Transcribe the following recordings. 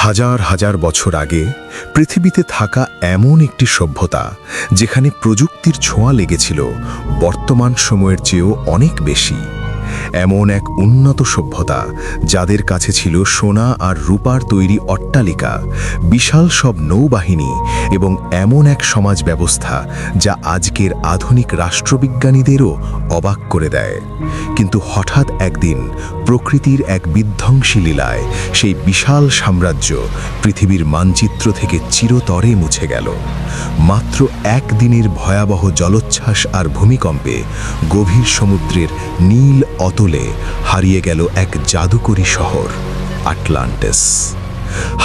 হাজার হাজার বছর আগে পৃথিবীতে থাকা এমন একটি সভ্যতা যেখানে প্রযুক্তির ছোঁয়া লেগেছিল বর্তমান সময়ের চেয়েও অনেক বেশি। এমন এক উন্নত সভ্যতা যাদের কাছে ছিল সোনা আর রূপার তৈরি অট্টালিকা, বিশাল সব নৌবাহিনী এবং এমন এক সমাজ ব্যবস্থা যা আজকের আধুনিক রাষ্ট্রবিজ্ঞানীদেরও অবাক করে দেয়। কিন্তু হঠাৎ একদিন প্রকৃতির এক বিধ্বংসী লীলায় সেই বিশাল সাম্রাজ্য পৃথিবীর মানচিত্র থেকে চিরতরে মুছে গেল। মাত্র একদিনের ভয়াবহ জলোচ্ছ্বাস আর ভূমিকম্পে গভীর সমুদ্রের নীল অতলে হারিয়ে গেল এক জাদুকরী শহর, আটলান্টিস।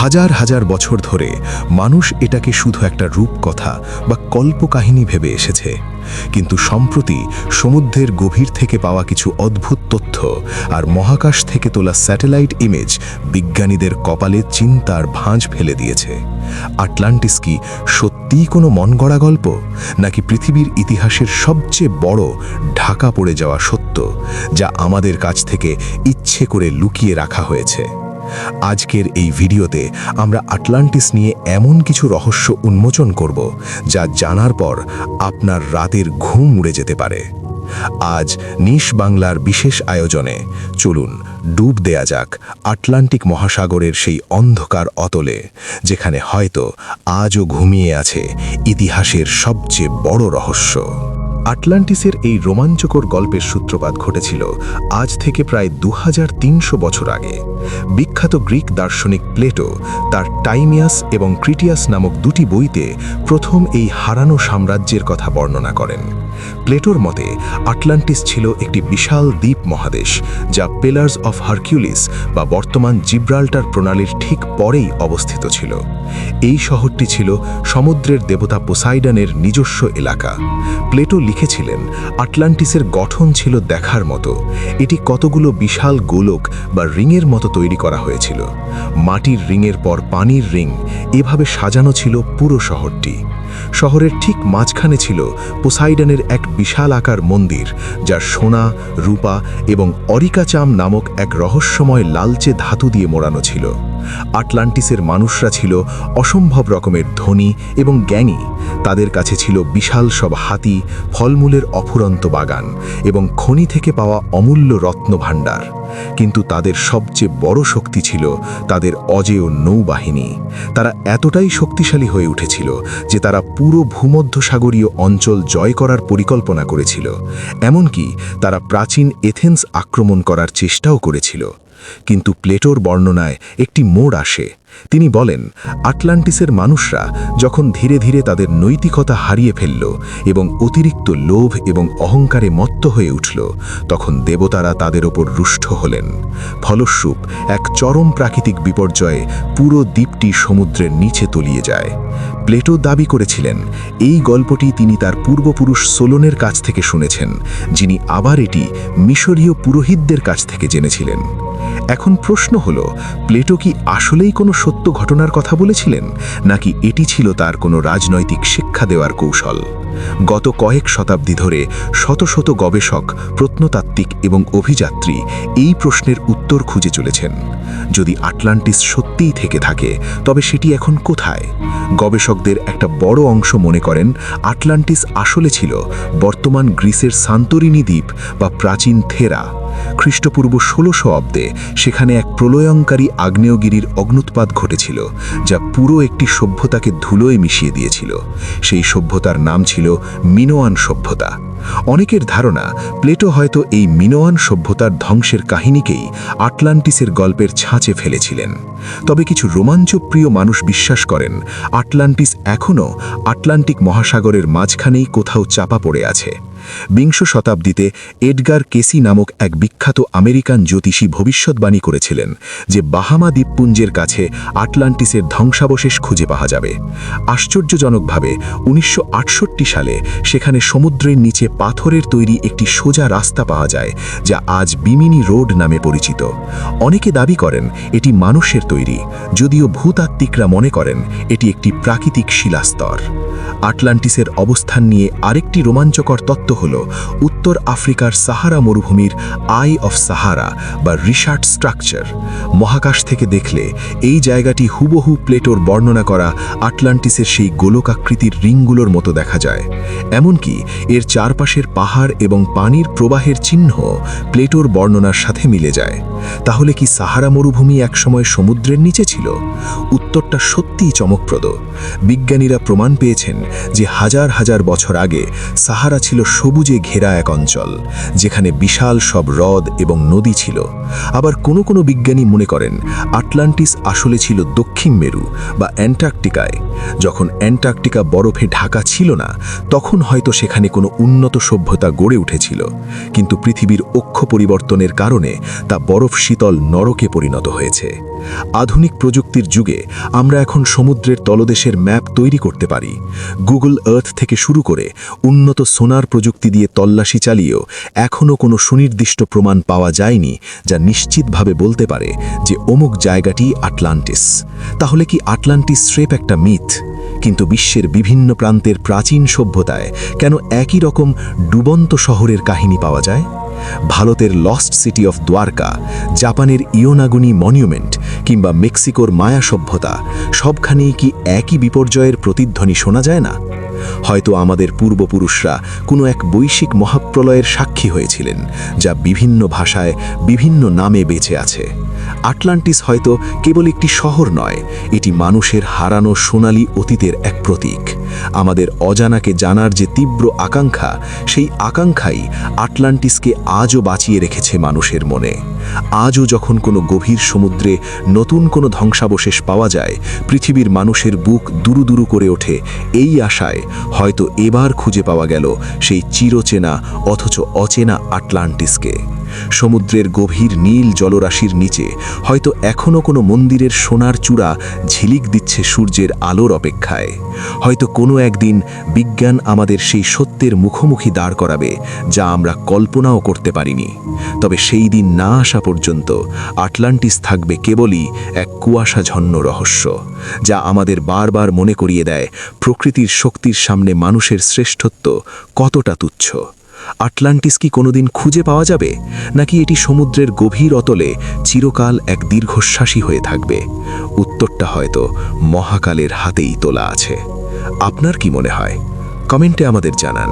হাজার হাজার বছর ধরে মানুষ এটাকে শুধু একটা রূপকথা বা কল্পকাহিনী ভেবে এসেছে, কিন্তু সম্প্রতি সমুদ্রের গভীর থেকে পাওয়া কিছু অদ্ভুত তথ্য আর মহাকাশ থেকে তোলা স্যাটেলাইট ইমেজ বিজ্ঞানীদের কপালে চিন্তার ভাঁজ ফেলে দিয়েছে। আটলান্টিস কি সত্যিই কোনো মনগড়া গল্প, নাকি পৃথিবীর ইতিহাসের সবচেয়ে বড় ঢাকা পড়ে যাওয়া সত্য, যা আমাদের কাছ থেকে ইচ্ছে করে লুকিয়ে রাখা হয়েছে? আজকের এই ভিডিওতে আমরা আটলান্টিস নিয়ে এমন কিছু রহস্য উন্মোচন করব যা জানার পর আপনার রাতের ঘুম উড়ে যেতে পারে। আজ নিশ বাংলার বিশেষ আয়োজনে চলুন ডুব দেয়া যাক আটলান্টিক মহাসাগরের সেই অন্ধকার অতলে, যেখানে হয়তো আজও ঘুমিয়ে আছে ইতিহাসের সবচেয়ে বড় রহস্য। আটলান্টিসের এই রোমাঞ্চকর গল্পের সূত্রপাত ঘটেছিল আজ থেকে প্রায় 2300 বছর আগে। বিখ্যাত গ্রিক দার্শনিক প্লেটো তার টাইমিয়াস এবং ক্রিটিয়াস নামক দুটি বইতে প্রথম এই হারানো সাম্রাজ্যের কথা বর্ণনা করেন। প্লেটোর মতে আটলান্টিস ছিল একটি বিশাল দ্বীপ মহাদেশ, যা পিলার্স অফ হারকিউলিস বা বর্তমান জিব্রাল্টার প্রণালীর ঠিক পরেই অবস্থিত ছিল। এই শহরটি ছিল সমুদ্রের দেবতা পোসাইডনের নিজস্ব এলাকা। প্লেটো লিখেছিলেন, আটলান্টিসের গঠন ছিল দেখার মতো। এটি কতগুলো বিশাল গোলক বা রিংয়ের মতো তৈরি করা হয়েছিল। মাটির রিংয়ের পর পানির রিং, এভাবে সাজানো ছিল পুরো শহরটি। শহরের ঠিক মাঝখানে ছিল পোসাইডনের এক বিশাল আকার মন্দির, যার সোনা, রূপা এবং অরিকাচাম নামক এক রহস্যময় লালচে ধাতু দিয়ে মোড়ানো ছিল। আটলান্টিসের মানুষরা ছিল অসম্ভব রকমের ধনী এবং জ্ঞানী। তাদের কাছে ছিল বিশাল সব হাতি, ফলমূলের অফুরন্ত বাগান এবং খনি থেকে পাওয়া অমূল্য রত্নভাণ্ডার। কিন্তু তাদের সবচেয়ে বড় শক্তি ছিল তাদের অজেয় নৌবাহিনী। তারা এতটাই শক্তিশালী হয়ে উঠেছিল যে তারা পুরো ভূমধ্যসাগরীয় অঞ্চল জয় করার পরিকল্পনা করেছিল। এমনকি তারা প্রাচীন এথেন্স আক্রমণ করার চেষ্টাও করেছিল। কিন্তু প্লেটোর বর্ণনায় একটি মোড় আসে। তিনি বলেন, আটলান্টিসের মানুষরা যখন ধীরে ধীরে তাদের নৈতিকতা হারিয়ে ফেলল এবং অতিরিক্ত লোভ এবং অহংকারে মত্ত হয়ে উঠল, তখন দেবতারা তাদের ওপর রুষ্ট হলেন। ফলস্বরূপ এক চরম প্রাকৃতিক বিপর্যয়ে পুরো দ্বীপটি সমুদ্রের নিচে তলিয়ে যায়। প্লেটো দাবি করেছিলেন, এই গল্পটি তিনি তার পূর্বপুরুষ সোলনের কাছ থেকে শুনেছেন, যিনি আবার এটি মিশরীয় পুরোহিতদের কাছ থেকে জেনেছিলেন। এখন প্রশ্ন হলো, প্লেটো কি আসলেই কোনো সত্য ঘটনার কথা বলেছিলেন, নাকি এটি ছিল তার কোনো রাজনৈতিক শিক্ষা দেওয়ার কৌশল? গত কয়েক শতাব্দী ধরে শত শত গবেষক, প্রত্নতাত্ত্বিক এবং অভিযাত্রী এই প্রশ্নের উত্তর খুঁজে চলেছেন। যদি আটলান্টিস সত্যিই থেকে থাকে, তবে সেটি এখন কোথায়? গবেষকদের একটা বড় অংশ মনে করেন আটলান্টিস আসলে ছিল বর্তমান গ্রিসের সান্তোরিনি দ্বীপ বা প্রাচীন থেরা। খ্রিস্টপূর্ব 1600 অব্দে সেখানে এক প্রলয়ঙ্কারী আগ্নেয়গিরির অগ্নুৎপাত ঘটেছিল, যা পুরো একটি সভ্যতাকে ধুলোয় মিশিয়ে দিয়েছিল। সেই সভ্যতার নাম ছিল মিনোয়ান সভ্যতা। অনেকের ধারণা, প্লেটো হয়তো এই মিনোয়ান সভ্যতার ধ্বংসের কাহিনীকেই আটলান্টিসের গল্পের ছাঁচে ফেলেছিলেন। তবে কিছু রোমাঞ্চপ্রিয় মানুষ বিশ্বাস করেন আটলান্টিস এখনও আটলান্টিক মহাসাগরের মাঝখানেই কোথাও চাপা পড়ে আছে। বিংশ শতাব্দীতে এডগার কেসি নামক এক বিখ্যাত আমেরিকান জ্যোতিষী ভবিষ্যৎবাণী করেছিলেন যে বাহামা দ্বীপপুঞ্জের কাছে আটলান্টিসের ধ্বংসাবশেষ খুঁজে পাওয়া যাবে। আশ্চর্যজনকভাবে 1968 সালে সেখানে সমুদ্রের নিচে পাথরের তৈরি একটি সোজা রাস্তা পাওয়া যায়, যা আজ বিমিনি রোড নামে পরিচিত। অনেকে দাবি করেন এটি মানুষের তৈরি, যদিও ভূতাত্ত্বিকরা মনে করেন এটি একটি প্রাকৃতিক শিলাস্তর। আটলান্টিসের অবস্থান নিয়ে আরেকটি রোমাঞ্চকর তত্ত্ব হল উত্তর আফ্রিকার সাহারা মরুভূমির আই অফ সাহারা বা রিসার্ট স্ট্রাকচার। মহাকাশ থেকে দেখলে এই জায়গাটি হুবহু প্লেটোর বর্ণনা করা আটলান্টিসের সেই গোলকাকৃতির রিংগুলোর মতো দেখা যায়। এমনকি এর চারপাশের পাহাড় এবং পানির প্রবাহের চিহ্ন প্লেটোর বর্ণনার সাথে মিলে যায়। তাহলে কি সাহারা মরুভূমি একসময় সমুদ্রের নিচে ছিল? উত্তরটা সত্যিই চমকপ্রদ। বিজ্ঞানীরা প্রমাণ পেয়েছেন যে হাজার হাজার বছর আগে সাহারা ছিল সবুজে ঘেরা এক অঞ্চল, যেখানে বিশাল সব হ্রদ এবং নদী ছিল। আবার কোনো কোনো বিজ্ঞানী মনে করেন আটলান্টিস আসলে ছিল দক্ষিণ মেরু বা অ্যান্টার্কটিকায়। যখন অ্যান্টার্কটিকা বরফে ঢাকা ছিল না, তখন হয়তো সেখানে কোনো উন্নত সভ্যতা গড়ে উঠেছিল, কিন্তু পৃথিবীর অক্ষ পরিবর্তনের কারণে তা বরফ শীতল নরকে পরিণত হয়েছে। আধুনিক প্রযুক্তির যুগে আমরা এখন সমুদ্রের তলদেশের ম্যাপ তৈরি করতে পারি। গুগল আর্থ থেকে শুরু করে উন্নত সোনার প্রযুক্তি দিয়ে তল্লাশি চালিয়েও এখনও কোনো সুনির্দিষ্ট প্রমাণ পাওয়া যায়নি যা নিশ্চিতভাবে বলতে পারে যে অমুক জায়গাটি আটলান্টিস। তাহলে কি আটলান্টিস স্রেফ একটা মিথ? কিন্তু বিশ্বের বিভিন্ন প্রান্তের প্রাচীন সভ্যতায় কেন একই রকম ডুবন্ত শহরের কাহিনী পাওয়া যায়? ভারতের লস্ট সিটি অফ দ্বারকা, জাপানের ইয়োনাগুনি মনিউমেন্ট কিংবা মেক্সিকোর মায়া সভ্যতা, সবখানেই কি একই বিপর্যয়ের প্রতিধ্বনি শোনা যায় না? হয়তো আমাদের পূর্বপুরুষরা কোনো এক বৈশ্বিক মহাপ্রলয়ের সাক্ষী হয়েছিলেন, যা বিভিন্ন ভাষায় বিভিন্ন নামে বেঁচে আছে। আটলান্টিস হয়তো কেবল একটি শহর নয়, এটি মানুষের হারানো সোনালী অতীতের এক প্রতীক। আমাদের অজানাকে জানার যে তীব্র আকাঙ্ক্ষা, সেই আকাঙ্ক্ষাই আটলান্টিসকে আজও বাঁচিয়ে রেখেছে মানুষের মনে। আজও যখন কোনো গভীর সমুদ্রে নতুন কোনো ধ্বংসাবশেষ পাওয়া যায়, পৃথিবীর মানুষের বুক দুরু দুরু করে ওঠে এই আশায়, হয়তো এবার খুঁজে পাওয়া গেল সেই চিরচেনা অথচ অচেনা আটলান্টিসকে। সমুদ্রের গভীর নীল জলরাশির নিচে হয়তো এখনও কোনো মন্দিরের সোনার চূড়া ঝিলিক দিচ্ছে সূর্যের আলোর অপেক্ষায়। হয়তো কোনো একদিন বিজ্ঞান আমাদের সেই সত্যের মুখোমুখি দাঁড় করাবে যা আমরা কল্পনাও করতে পারিনি। তবে সেই দিন না আসা পর্যন্ত আটলান্টিস থাকবে কেবলই এক কুয়াশাঝন্ন রহস্য, যা আমাদের বারবার মনে করিয়ে দেয় প্রকৃতির শক্তির সামনে মানুষের শ্রেষ্ঠত্ব কতটা তুচ্ছ। আটলান্টিস কি কোনোদিন খুঁজে পাওয়া যাবে, নাকি এটি সমুদ্রের গভীর অতলে চিরকাল এক দীর্ঘশ্বাসী হয়ে থাকবে? উত্তরটা হয়তো মহাকালের হাতেই তোলা আছে। আপনার কি মনে হয়? কমেন্টে আমাদের জানান।